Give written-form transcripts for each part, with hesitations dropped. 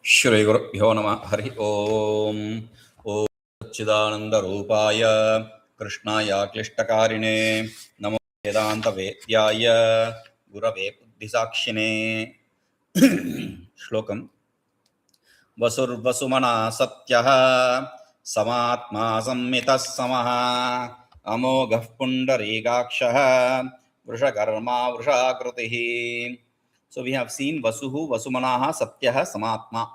Shri Gurubhyo Namah Hari Om. Om Satchidananda Rupaya Krishnaya Klishtakarine Namo Vedanta Vedyaya Gurave Buddhisakshine. Shlokam. Vasur Vasumana Satyaha Samatma Sammitas Samaha amoghaḥ puṇḍarīkākṣaḥ vrṣakarma vrṣakrutihi. So we have seen Vasuhu, Vasumanaha, Satyaha, Samatma.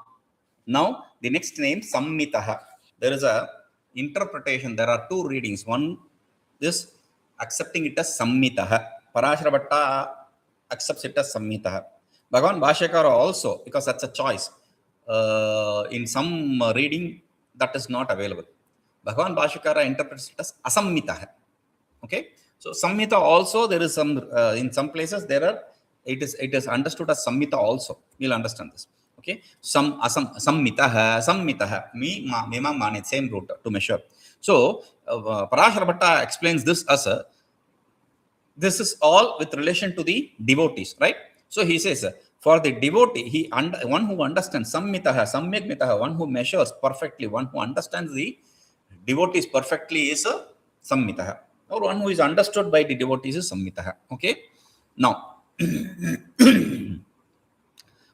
Now the next name sammitaḥ. There is a interpretation. There are two readings. One is accepting it as sammitaḥ. Parāśara Bhatta accepts it as sammitaḥ. Bhagavan Bhāṣyakara also, because that's a choice. In some reading that is not available. Bhagavan Bhāṣyakara interprets it as asammitaḥ. Okay. So sammita also there is some in some places there are it is understood as sammita also. You'll understand this. Okay. Sammitaḥ mima mane, same root to measure. So Parāśara Bhatta explains this as a this is all with relation to the devotees, right? So he says for the devotee, one who understands sammitaḥ, samyagmitaḥ, one who measures perfectly, one who understands the devotees perfectly is a sammitaḥ, or one who is understood by the devotees is sammitaḥ. Okay. Now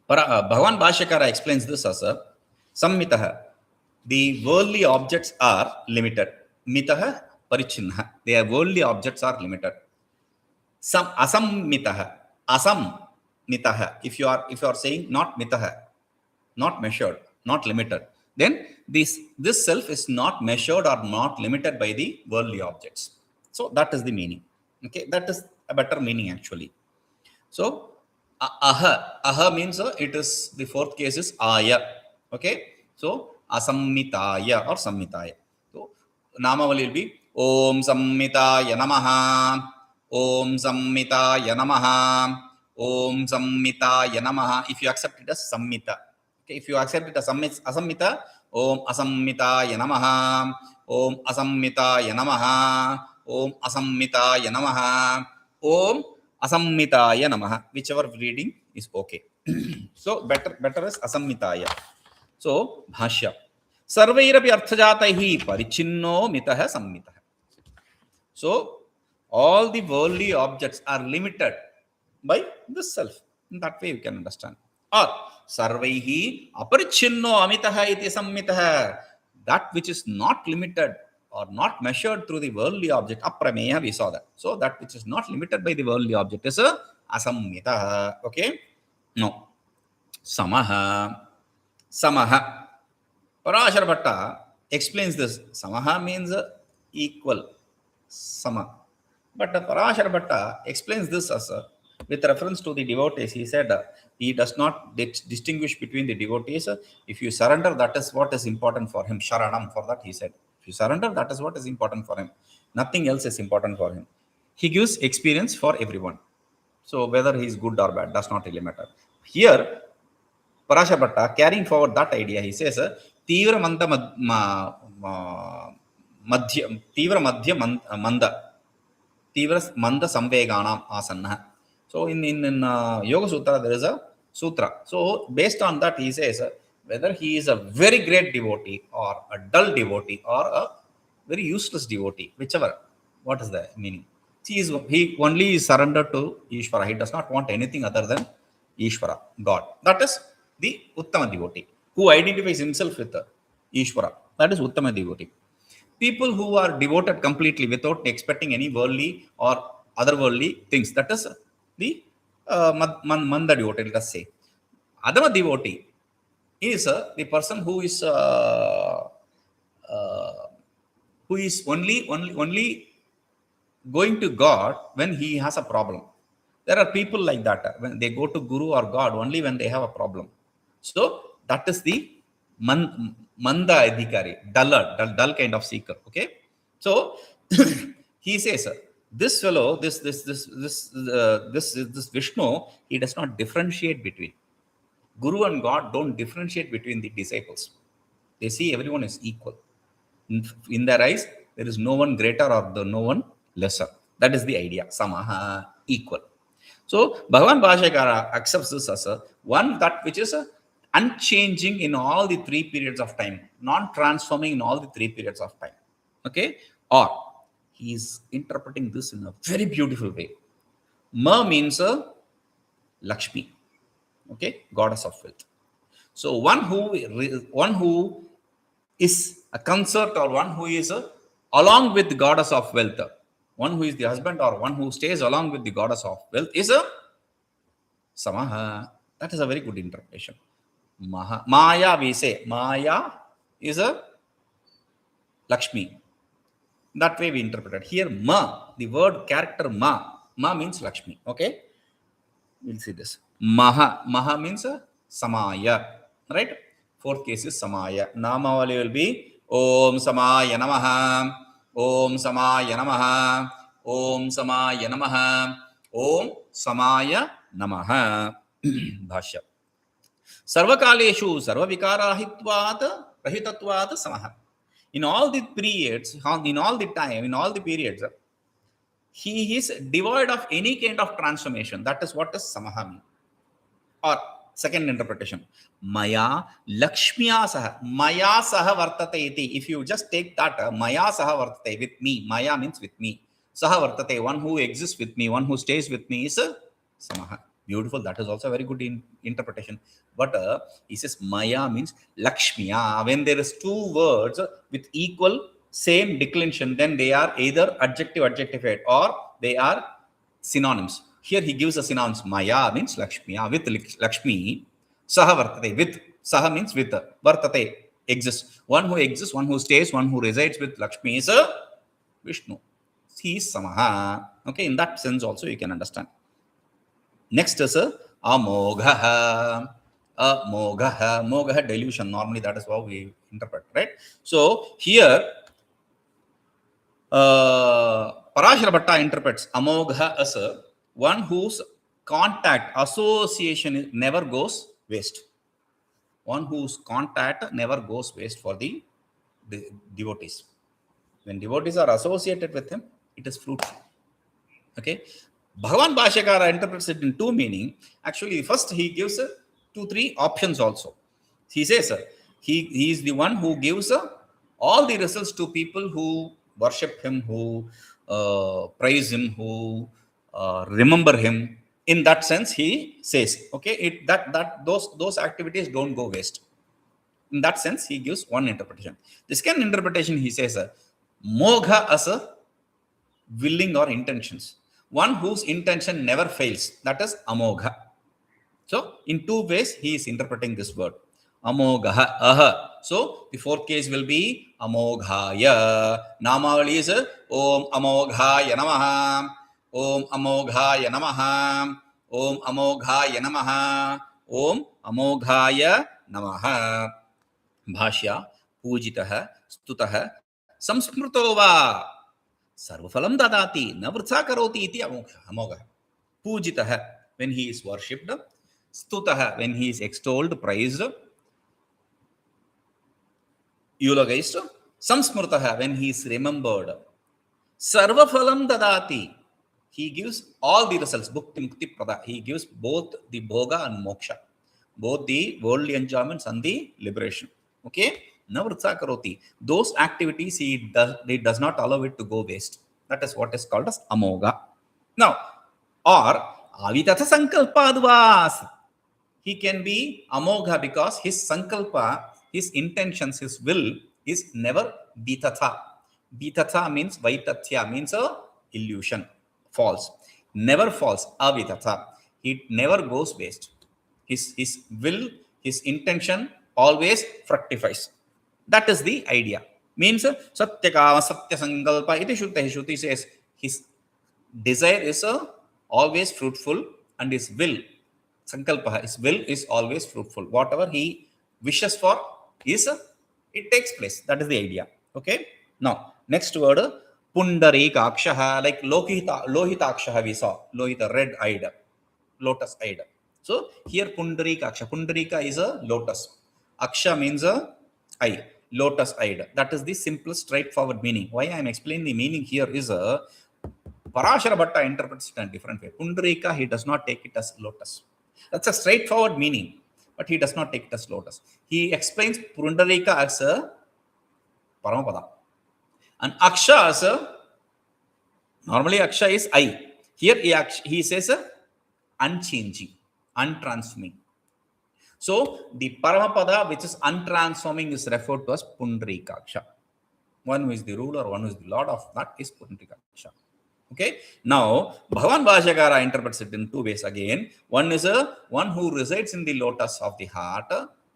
Bhagavan Bhāṣyakara explains this as a sammitaḥ. The worldly objects are limited. Mitaḥ paricchinnaḥ. Their worldly objects are limited. Some asammitaḥ. Asammitaḥ. If you are saying not mitaḥ, not measured, not limited, then this self is not measured or not limited by the worldly objects. So that is the meaning. Okay, that is a better meaning actually. So aha means it is the fourth case is aya. Okay, so asammitaya or sammitaya. So namavali will be Om Sammitaya Namaha, Om Sammitaya Namaha, Om Sammitaya Namaha. If you accept it as sammita. Okay, if you accept it as asammita, Om Asammitaya Namaha, Om Asammitaya Namaha, Om Asammitaya Namaha, Om Asammitaya Namaha. Whichever reading is okay. So better is asammitaya. So bhashya. Sarvairapyarthajātaiḥ paricchinno'mita sammitaḥ. So all the worldly objects are limited by the self. In that way you can understand. Or sarvairaparicchinno'mita iti sammitaḥ. That which is not limited or not measured through the worldly object, aprameya, we saw that. So that which is not limited by the worldly object is a asammitaḥ. Okay. No. Samaḥ. Parāśara Bhatta explains this. Samaḥ means equal. Sama. But Parāśara Bhatta explains this as with reference to the devotees. He said he does not distinguish between the devotees. If you surrender, that is what is important for him. Sharanam, for that he said. If you surrender, that is what is important for him. Nothing else is important for him. He gives experience for everyone. So whether he is good or bad does not really matter. Here, Parāśara Bhatta carrying forward that idea, he says, Tīvra manda samveganam asanna. So in Yoga Sutra there is a sutra. So based on that he says whether he is a very great devotee or a dull devotee or a very useless devotee, whichever. What is the meaning? He only is surrendered to Ishvara. He does not want anything other than Ishvara, God. That is the Uttama devotee who identifies himself with Ishvara. That is Uttama devotee. People who are devoted completely without expecting any worldly or otherworldly things. That is the Manda devotee, let us say. Adama devotee is the person who is only going to God when he has a problem. There are people like that. When they go to Guru or God only when they have a problem. So that is the Manda adhikari, dull kind of seeker. Okay. So he says this fellow, this Vishnu, he does not differentiate between Guru and God. Don't differentiate between the disciples. They see everyone is equal. In their eyes, there is no one greater or no one lesser. That is the idea. Samaḥ, equal. So Bhagavan Bhāṣyakara accepts this as one that which is unchanging in all the three periods of time, non-transforming in all the three periods of time. Okay? Or he is interpreting this in a very beautiful way. Ma means a Lakshmi, okay, goddess of wealth. So one who is a consort, or one who is along with the goddess of wealth, one who is the husband or one who stays along with the goddess of wealth is a samaḥ. That is a very good interpretation. Mayā, we say Mayā is a Lakshmi. That way we interpret it. Here ma, the word character ma means Lakshmi. Okay, we'll see this. Maha means a samaya, right? Fourth case is samaya. Namavali will be Om Samaya Namaha, Om Samaya Namaha, Om Samaya Namaha, Om Samaya Namaha. Bhashya. Sarvakāleṣu sarvavikārarahitatvāt samaḥ. In all the periods, in all the time, in all the periods, he is devoid of any kind of transformation. That is what is sammāḥ mean. Or second interpretation, mayā lakṣmyā saha. Mayā saha vartate iti. If you just take that, mayā saha vartate, with me. Mayā means with me. Saha vartate, one who exists with me, one who stays with me is samaḥ. Beautiful. That is also a very good interpretation. But he says mayā means lakṣmyā. When there is two words with equal same declension, then they are either adjective adjectified or they are synonyms. Here he gives a synonyms. Mayā means lakṣmyā, with Lakshmi. Saha vartate, with. Saha means with. Vartate, exists. One who exists, one who stays, one who resides with Lakshmi is a Vishnu. He is samaḥ. Okay, in that sense also you can understand. Next is amoghaḥ. Amoghaḥ, delusion. Normally that is how we interpret, right? So here Parashara Bhatta interprets amoghaḥ as one whose contact, association never goes waste. One whose contact never goes waste for the devotees. When devotees are associated with him, it is fruitful. Okay. Bhagavan Bhāṣyakara interprets it in two meaning. Actually, first he gives 2-3 options also. He says he is the one who gives all the results to people who worship him, who praise him, who remember him. In that sense, he says, okay, those activities don't go waste. In that sense, he gives one interpretation. The second interpretation, he says, mogha as a willing or intentions. One whose intention never fails. That is amogha. So, in two ways, he is interpreting this word. Amoghaḥ, aha. So, the fourth case will be amoghāya. Namavali is Om Amoghāya Namaha. Om Amoghāya Namaha. Om Amoghāya Namaha. Om Amoghāya Namaha. Bhashya, pūjitaḥ, stutaḥ, saṃsmṛto vā. Sarvaphalaṃ dadāti, na vṛthā karotīti amoghaḥ. Pūjitaḥ, when he is worshipped. Stutaḥ, when he is extolled, praised, eulogized. Saṃsmṛto, when he is remembered. Sarvaphalaṃ dadāti, he gives all the results. Bhukti mukti prada, he gives both the bhoga and moksha, both the worldly enjoyments and the liberation. Okay. Na vṛthā karoti, those activities he does not allow it to go waste. That is what is called as amogha. Now, or avitathasaṅkalpādvā, he can be amogha because his sankalpa, his intentions, his will is never vṛthā. Vṛthā means vaitathya, means a illusion, false, never false. Avitatha, it never goes waste. His will, his intention always fructifies. That is the idea. Means satyasaṅkalpaḥ iti śruteḥ. Shruti says his desire is always fruitful and his will, sankalpaḥ, his will is always fruitful. Whatever he wishes for is, it takes place. That is the idea. Okay. Now, next word, puṇḍarīkākṣaḥ, like lohitakshaḥ we saw. Lohita, red-eyed, lotus-eyed. So, here puṇḍarīkākṣaḥ. Puṇḍarīka is a lotus. Aksha means a eye. Lotus-eyed. That is the simplest, straightforward meaning. Why I am explaining the meaning here is Parashara Bhatta interprets it in a different way. Puṇḍarīka, he does not take it as lotus. That's a straightforward meaning. but he does not take it as lotus. He explains Puṇḍarīka as a Paramapada. And Aksha as a, normally Aksha is I. Here he says unchanging, untransforming. So the Paramapada which is untransforming is referred to as puṇḍarīkākṣaḥ. One who is the ruler, one who is the lord of that is puṇḍarīkākṣaḥ. Okay. Now Bhagavan Bhāṣyakara interprets it in two ways again. One is one who resides in the lotus of the heart,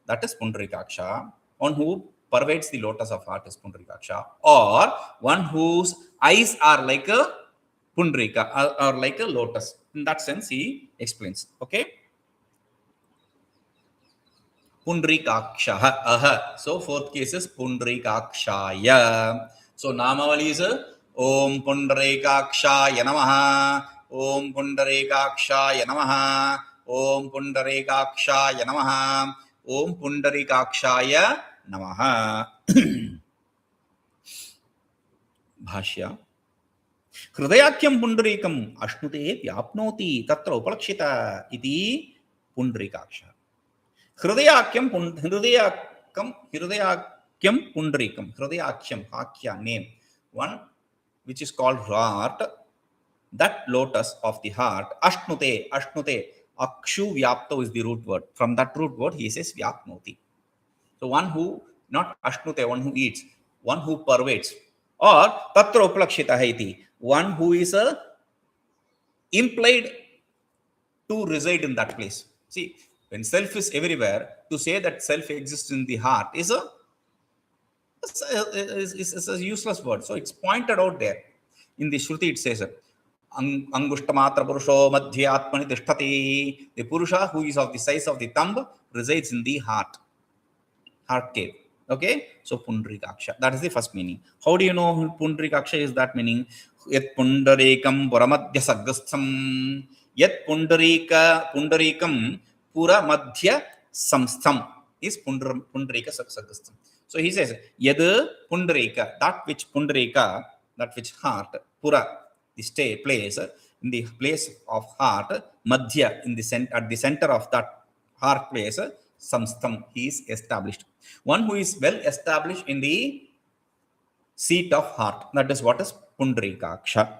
that is puṇḍarīkākṣaḥ. One who pervades the lotus of heart is puṇḍarīkākṣaḥ. Or one whose eyes are like a puṇḍarīka or like a lotus. In that sense he explains. Okay. puṇḍarīkākṣaḥ. So fourth case is puṇḍarīkākṣāya. So Namavali is Om puṇḍarīkākṣāya namaha. Om puṇḍarīkākṣāya namaha. Om puṇḍarīkākṣāya namaha. Om puṇḍarīkākṣāya namaha. Bhāṣya. Hṛdayakyam puṇḍarīkam ashnute vyāpnoti tatropalakṣita iti puṇḍarīkākṣaḥ. Hṛdayakyam puṇḍarīkam. Hṛdayakyam, hāṣya, name. One which is called heart, that lotus of the heart. Ashnute, akshu vyāpto is the root word. From that root word he says vyāpnoti. So one who, not ashnute, one who eats, one who pervades. Or tatropalakṣita iti, one who is implied to reside in that place. See, when self is everywhere, to say that self exists in the heart is a useless word. So it's pointed out there. In the Shruti it says, Angushtamatra purusho madhya atmani tishtati. The Purusha who is of the size of the thumb resides in the heart cave. Okay, so puṇḍarīkākṣaḥ. That is the first meaning. How do you know puṇḍarīkākṣaḥ is that meaning? Yatpuṇḍarīkam puramadhyasaṅstham. Puṇḍarīkam puramadhyasaṃstham is puṇḍarīkākṣaḥ. So he says, Yad puṇḍarīka, that which puṇḍarīka, that which heart, pura, the place, in the place of heart, madhya, in the at the center of that heart place, saṃstham, he is established. One who is well established in the seat of heart. That is what is puṇḍarīkākṣaḥ.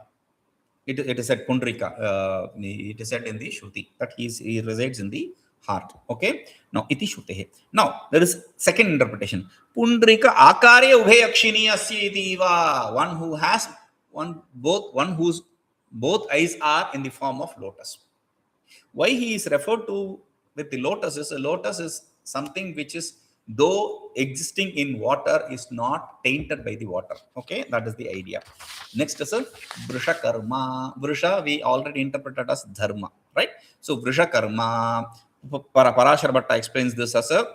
It is said puṇḍarīka. It is said in the Shruti that he resides in the heart. Okay. Now iti śruteḥ. Now there is second interpretation. Puṇḍarīka ākāre ubhayakṣini asya iti va. One who has one whose both eyes are in the form of lotus. Why he is referred to with the lotus is, a lotus is something which is, though existing in water, is not tainted by the water. Okay, that is the idea. Next is a vṛthā karma. Vṛthā we already interpreted as dharma, right? So vṛthā karma, Parashara Bhatta explains this as a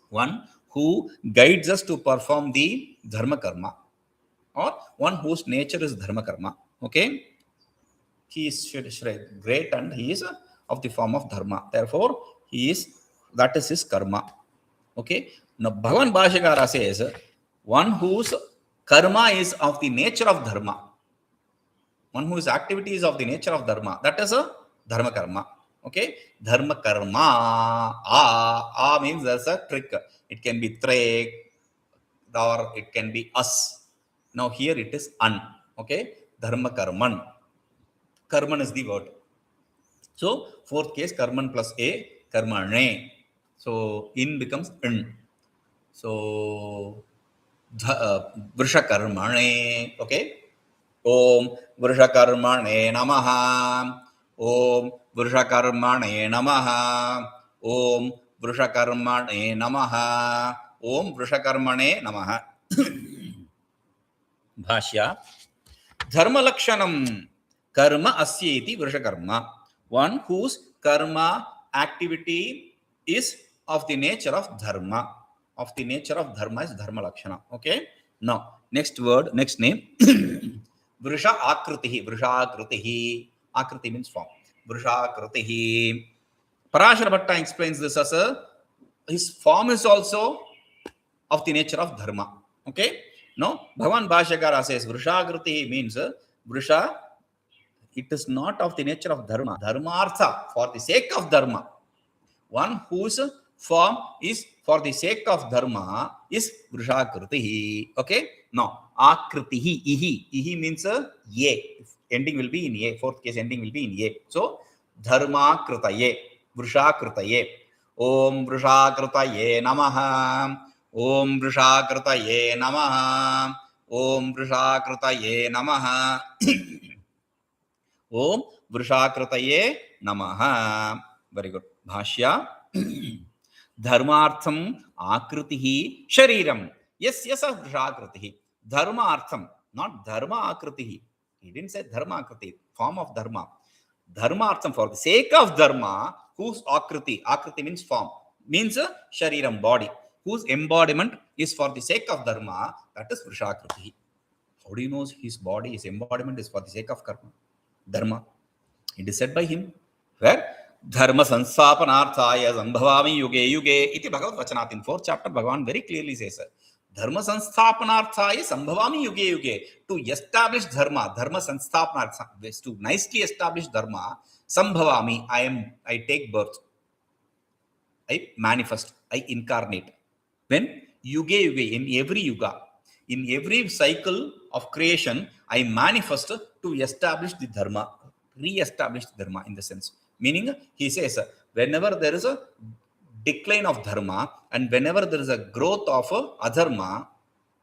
one who guides us to perform the dharma karma, or one whose nature is dharma karma. Okay, he is great and he is of the form of dharma. Therefore, that is his karma. Okay. Now, Bhagavan Bhāṣyakara says, one whose karma is of the nature of dharma, one whose activity is of the nature of dharma, that is a dharma karma. Okay. Dharma karma. A means there's a trick. It can be trick or it can be us. Now, here it is an. Okay. Dharma karman. Karman is the word. So, fourth case, karman plus a, karmane. So, in becomes in. So, vṛthā karmane. Okay. Om vṛthā karmane namaha. Om vṛthā karmane namaha. Om vṛthā karmane namaha. Om vṛthā karmane namaha. Bhāṣya. Dharma lakṣanam karma asya iti vṛthā karma. One whose karma activity is of the nature of dharma. Of the nature of dharma is dharma lakshana. Okay. Now, next word, next name. Vṛthā akritihi. Vṛthā akritihi. Akriti means form. Vṛthā akritihi. Parashara Bhatta explains this as his form is also of the nature of dharma. Okay. Now, Bhagavan Bhāṣyakara says Vṛthā akritihi means Vṛthā, it is not of the nature of dharma. Dharmartha, for the sake of dharma. One whose form is for the sake of dharma is vṛṣākritihi. Okay. Now, akritihi, ihi means a ending will be in a. Fourth case ending will be in a. So, dharma kritaye, vṛṣākritaye. Om vṛṣākritaye namaha. Om vṛṣākritaye namaha. Om vṛṣākritaye namaha. Om vṛṣākritaye namaha. Very good. Bhashya. Dharmartham akritihi shariram. Yes, vṛṣākritihi. Dharmartham, not dharma akritihi. He didn't say dharma akriti, form of dharma. Dharmartham, for the sake of dharma, whose akriti means form, means shariram, body, whose embodiment is for the sake of dharma, that is vṛṣākritihi. How do you know his body, his embodiment is for the sake of karma? Dharma. It is said by him. Where? Dharma sansthapanarthaya sambhavami yuge yuge iti Bhagavad Vachanat. In 4th chapter, Bhagavan very clearly says, Dharma sansthapanarthaya sambhavami yuge yuge. To establish dharma sansthapanarthaya, to nicely establish dharma, sambhavami, I take birth, I manifest, I incarnate. When? Yuge yuge, in every yuga, in every cycle of creation, I manifest to establish the dharma, re-establish the dharma in the sense. Meaning, he says, whenever there is a decline of dharma and whenever there is a growth of adharma,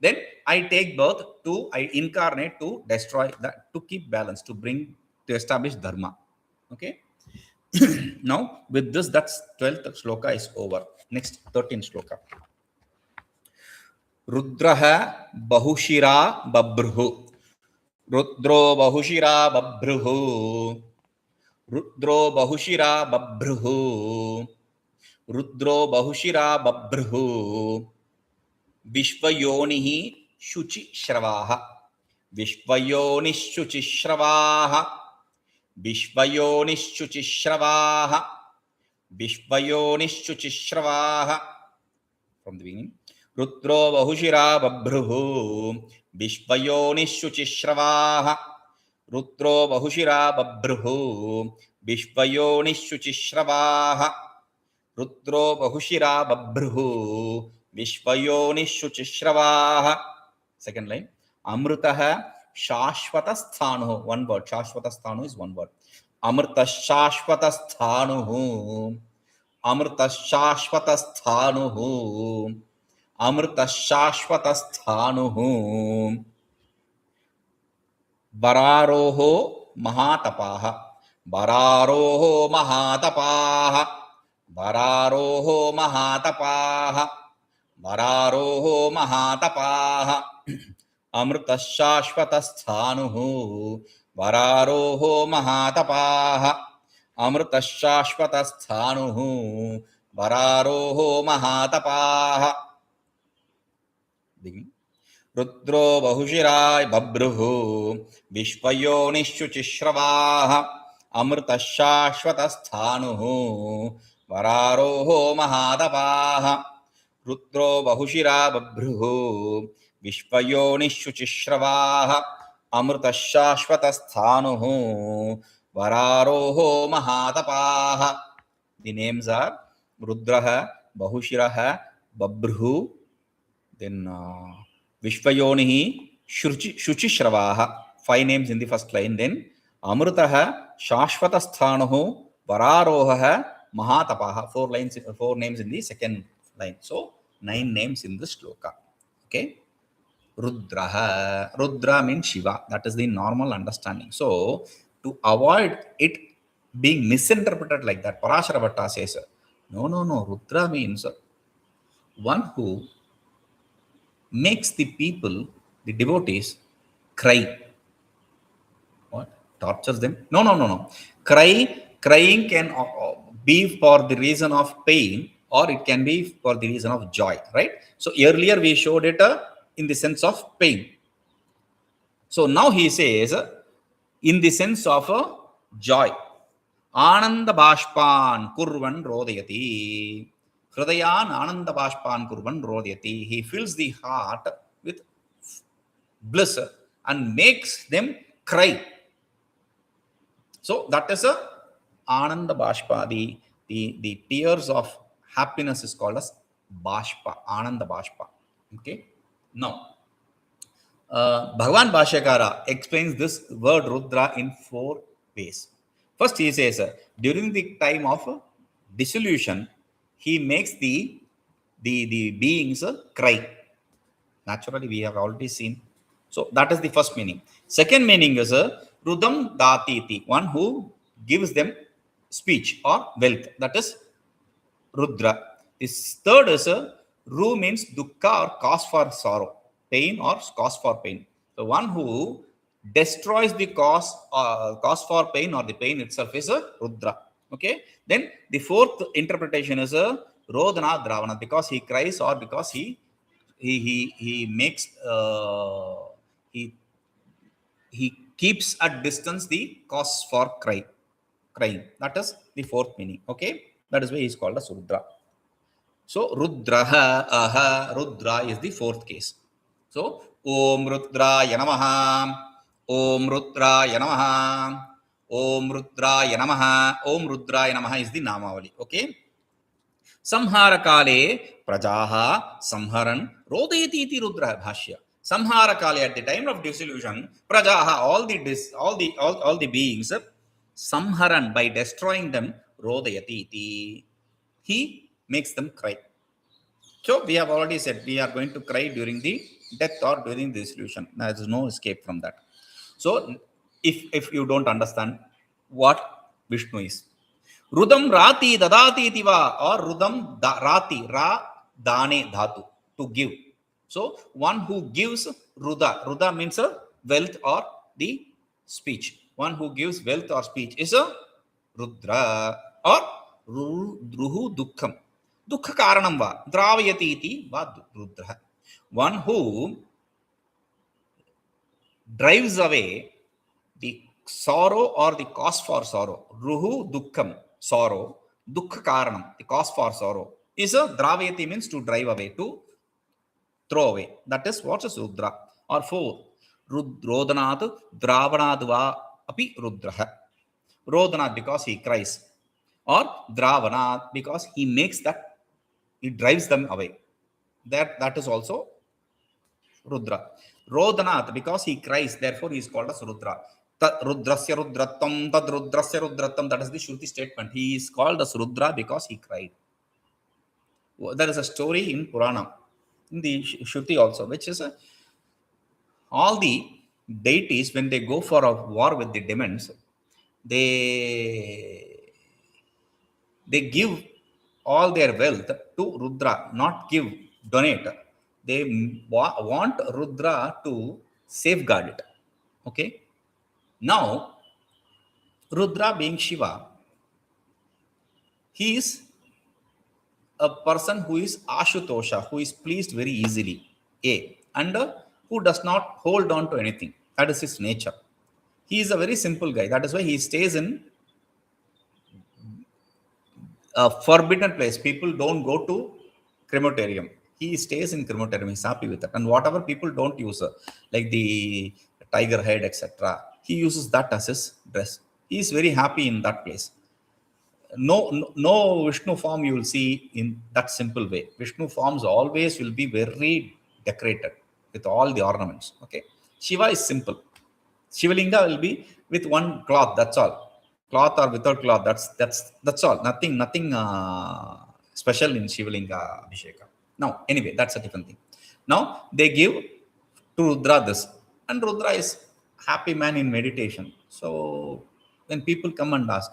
then I take birth I incarnate to destroy that, to keep balance, to establish dharma. Okay. Now, with this, that's 12th shloka is over. Next, 13th shloka. Rudraha bahushira babruhu. Rudro bahushira babruhu. Rudro bahushira babruhu. Rudro bahushira babruhu. Vishvayonihi shuchi shravaha. Vishvayonish shuchi shravaha. Vishvayonish shuchi shravaha. Vishvayonish shuchi shravaha. From the beginning. Rudro bahushira babruhu. Vishvayonish shuchi shravaha. Rudro bahushira babruhu. Vishvayonish shuchi shravaha. Rudro bahushira babruhu. Vishvayonish shuchi shravaha. Second line. Amritaḥ śāṣvatasthānuhu. One word. Śāṣvatasthānuhu is one word. Amritaḥ śāṣvatasthānuhu. Amritaḥ śāṣvatasthānuhu. Amritaḥ śāṣvatasthānuhu. Vararoho mahatapaha. Vararoho mahatapaha. Vararoho mahatapaha. Vararoho mahatapaha. Amritaḥ śāṣvatasthānuhu. Vararoho mahatapaha. Amritaḥ śāṣvatasthānuhu. Vararoho mahatapaha. Rudro bahushira babruhu. Vishvayonish shuchi shravaha. Amritaḥ śāṣvatasthānuhu. Vararoho mahatapaha. Rudro bahushira babruhu. Vishvayonish shuchi shravaha. Amritaḥ śāṣvatasthānuhu. Vararoho mahatapaha. The names are Rudraha, Bahushiraha, Babruhu, then Vishvayonihi, Shuchi Shravaha. 5 names in the first line. Then Amritaḥ śāṣvatasthānuhu. Vararoha mahatapaha. 4 names in the second line. So 9 names in this shloka. Okay. Rudraha. Rudra means Shiva. That is the normal understanding. So to avoid it being misinterpreted like that, Parashara Bhatta says, no. Rudra means one who makes the people, the devotees, cry. What? Tortures them? No. Crying can be for the reason of pain, or it can be for the reason of joy, right? So earlier we showed it in the sense of pain. So now he says in the sense of joy. Ananda bashpan kurvan rodayati. Hridayan ananda bashpan kurvan rodayati. He fills the heart with bliss and makes them cry. So that is a ananda bashpa, the tears of happiness is called as bāshpa, ananda bāshpa. Okay. Now, Bhagavan Bhashyakara explains this word Rudra in 4 ways. First, he says, during the time of dissolution, he makes the beings cry. Naturally, we have already seen. So that is the first meaning. Second meaning is Rudam Datiti, one who gives them speech or wealth. That is Rudra. This third is Ru means dukkha or cause for sorrow, pain or cause for pain. The one who destroys the cause for pain or the pain itself is a Rudra. Okay. Then the fourth interpretation is a Rodana Dravana, because he cries or because he makes he keeps at distance the cause for crying. That is the fourth meaning. Okay. That is why he is called as Rudra. So Rudraha, aha, Rudra is the fourth case. So Om Rudraya Namaha, Om Rudraya Namaha, Om Rudraya Namaha, Om Rudraya Namaha is the Namavali. Okay. Samharakale prajaha samharan rodeti iti Rudra bhashya. Samharakale, at the time of dissolution, prajaha, all the beings, samharan, by destroying them, rodayati iti, he makes them cry. So we have already said we are going to cry during the death or during the dissolution. There is no escape from that. So if you don't understand what Vishnu is, Rudam Rati Dadāti tiva, or Rudam Rati, Ra Dane Dhatu, to give. So one who gives Ruda means a wealth or the speech. One who gives wealth or speech is a Rudra, or Druhu Dukkham. Dukkha karanam va dravayati iti va Rudra. One who drives away the sorrow or the cause for sorrow. Ruhu Dukkham, sorrow. Dukkha karanam, the cause for sorrow, is a dravayati, means to drive away, to throw away. That is what is Rudra. Or 4, Rodanat Dravanadva api Rudraha. Rodanat, because he cries, or Dravanat, because he makes that, he drives them away. That is also Rudra. Rodanat, because he cries, therefore he is called as Rudra. Tat Rudrasya Rudratam, Tad Rudrasya Rudratam, that is the Shruti statement. He is called as Rudra because he cried. There is a story in Purana, in the Shruti also, which is all the deities, when they go for a war with the demons, they give all their wealth to Rudra, not donate. They want Rudra to safeguard it. Okay. Now, Rudra being Shiva, he is a person who is Ashutosha, who is pleased very easily, and who does not hold on to anything. That is his nature. He is a very simple guy. That is why he stays in a forbidden place. People don't go to crematorium. He stays in crematorium. He's happy with that. And whatever people don't use, like the tiger head, etc., he uses that as his dress. He is very happy in that place. No Vishnu form you will see in that simple way. Vishnu forms always will be very decorated with all the ornaments. Okay. Shiva is simple. Shivalinga will be with one cloth. That's all. Cloth or without cloth. That's all. Nothing special in Shivalinga Abhisheka. Now, anyway, that's a different thing. Now they give to Rudra this, and Rudra is happy man in meditation. So when people come and ask,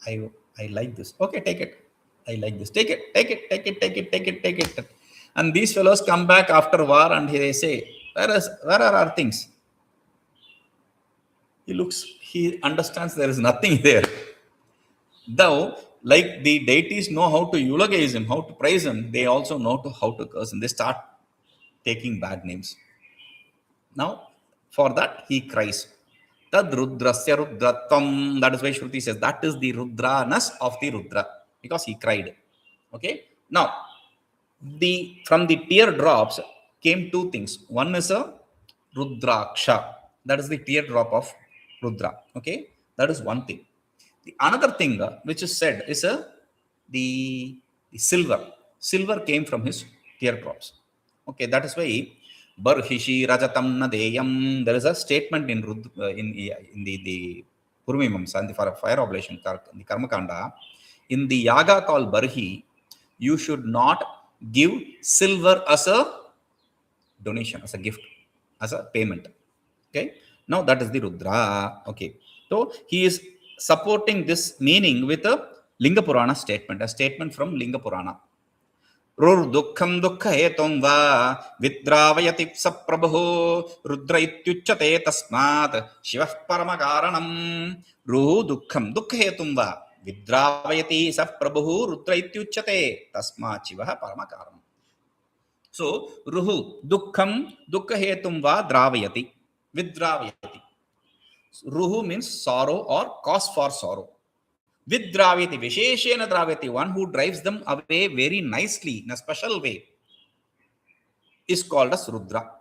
I like this. Okay, take it. I like this. Take it. And these fellows come back after war and they say, where are our things? He understands there is nothing there. Though, like the deities know how to eulogize him, how to praise him, they also know how to curse him. They start taking bad names. Now, for that, he cries. Tad Rudrasya Rudratam. That is why Shruti says that is the Rudraness of the Rudra, because he cried. Okay. Now, from the teardrops came 2 things. One is a Rudraksha. That is the teardrop of Rudra. Okay. That is one thing. The another thing which is said is a the silver. Silver came from his teardrops. Okay, that is why Barhishi Rajatam Nadeyam. There is a statement in the Purvimamsa, in the fire oblation, the Karmakanda. In the yaga called Barhi, you should not give silver as a donation, as a gift, as a payment. Okay. Now that is the Rudra. Okay. So he is supporting this meaning with a Linga Purana statement, a statement from Linga Purana. Rur dukkham dukkha hetum va vidravayati saprabhu rudra ityuchyate tasmāt shivah paramakaranam. Ruhu dukkham dukkha hetum va vidravayati saprabhu rudra ityuchyate tasmāt shivah paramakaranam. So ruhu dukkham dukkha hetum va dravayati vidravayati. Ruhu means sorrow or cause for sorrow. Vidravayati, visheshena dravayati, one who drives them away very nicely, in a special way, is called as Rudra.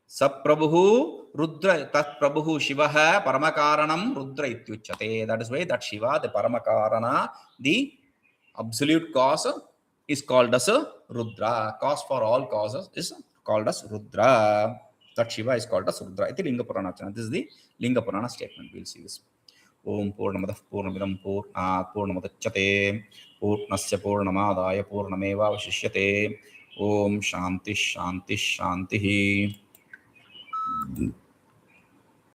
Saprabhu Rudra, tat Prabhu Shivaha Paramakaranam Rudra ityuchyate. That is why that Shiva, the Paramakarana, the absolute cause, is called as a Rudra. Cause for all causes is called as Rudra. That Shiva is called as Rudra. This is the Linga Purana statement. We will see this. Om Purnamadah Purnamidam Purnamudachyate Purnasya Purnamadaya Purnameva Vashishyate. Om Shanti Shanti Shanti.